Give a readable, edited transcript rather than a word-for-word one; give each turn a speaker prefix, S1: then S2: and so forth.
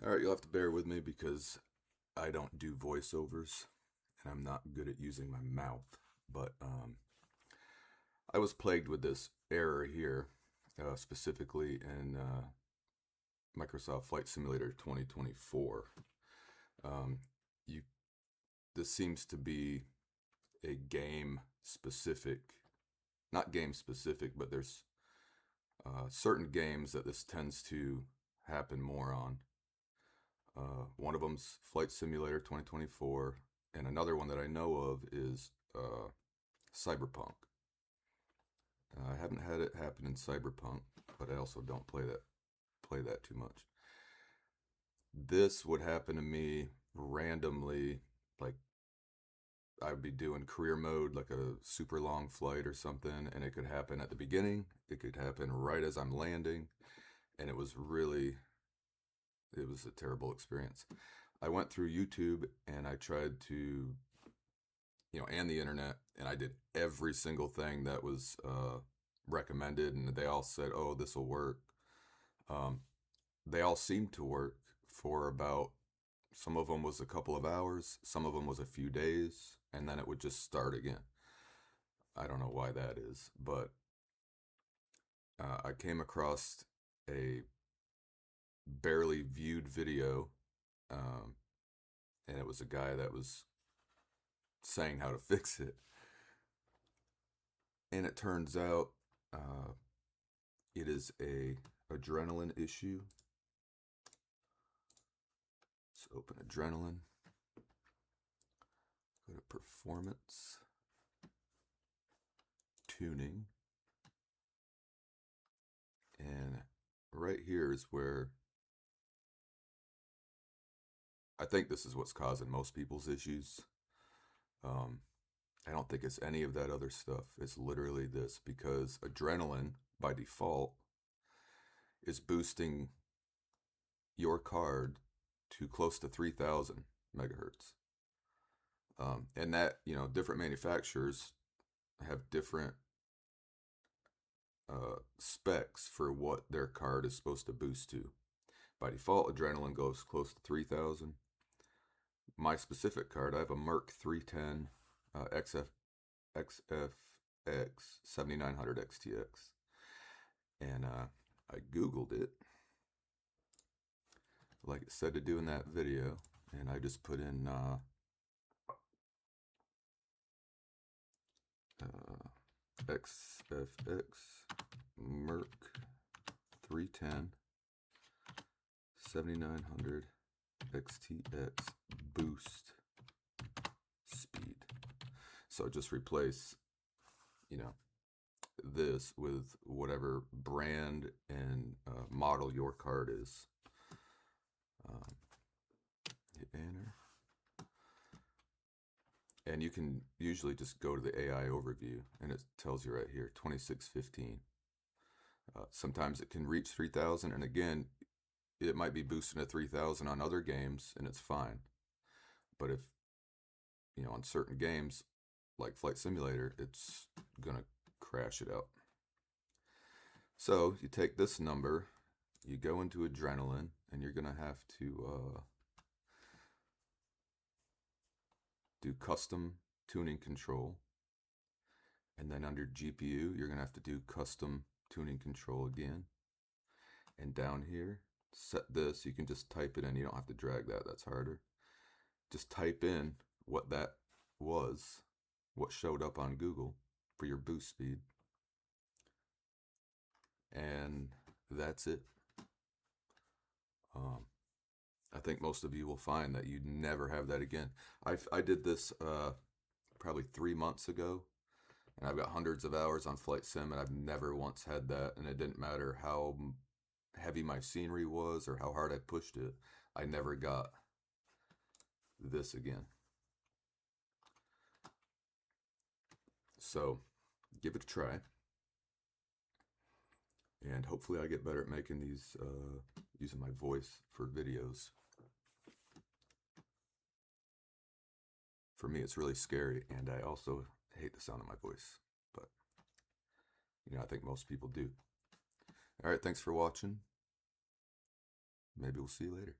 S1: All right, you'll have to bear with me because I don't do voiceovers and I'm not good at using my mouth. But I was plagued with this error here, specifically in Microsoft Flight Simulator 2024. Um, you, this seems to be a game specific, not game specific, but there's certain games that this tends to happen more on. One of them's Flight Simulator 2024, and another one that I know of is Cyberpunk. I haven't had it happen in Cyberpunk, but I also don't play that too much. This would happen to me randomly, like I'd be doing career mode, like a super long flight or something, and it could happen at the beginning. It could happen right as I'm landing, and it was a terrible experience. I went through YouTube and I tried to, and the internet, and I did every single thing that was recommended, and they all said, "Oh, this will work." Um, they all seemed to work for about. Some of them was a couple of hours, some of them was a few days, and then it would just start again. I don't know why that is, but I came across a barely viewed video, um, and it was a guy that was saying how to fix it. And it turns out uh, it is a adrenaline issue. Let's open adrenaline. Go to performance, tuning, and right here is where I think this is what's causing most people's issues. Um, I don't think it's any of that other stuff. It's literally this, because adrenaline by default is boosting your card to close to 3,000 megahertz. And that, different manufacturers have different specs for what their card is supposed to boost to. By default, adrenaline goes close to 3,000. My specific card, I have a Merc 310 XFX 7900 XTX. And I Googled it, like it said to do in that video, and I just put in XFX Merc 310 7900 XTX boost speed. So just replace, this with whatever brand and model your card is. Hit enter. And you can usually just go to the AI overview and it tells you right here, 2615. Sometimes it can reach 3,000, and again, it might be boosting to 3,000 on other games and it's fine. But if, on certain games like Flight Simulator, it's gonna crash it out. So you take this number, you go into adrenaline, and you're gonna have to do custom tuning control. And then under GPU, you're gonna have to do custom tuning control again. And down here, set this, you can just type it in, you don't have to drag that, that's harder. Just type in what that was, what showed up on Google for your boost speed. And that's it. I think most of you will find that you never have that again. I did this probably 3 months ago, and I've got hundreds of hours on Flight Sim, and I've never once had that, and it didn't matter how heavy my scenery was or how hard I pushed it. I never got this again. So give it a try, and hopefully I get better at making these using my voice for videos. For me, it's really scary, and I also hate the sound of my voice, but I think most people do. All right, thanks for watching. Maybe we'll see you later.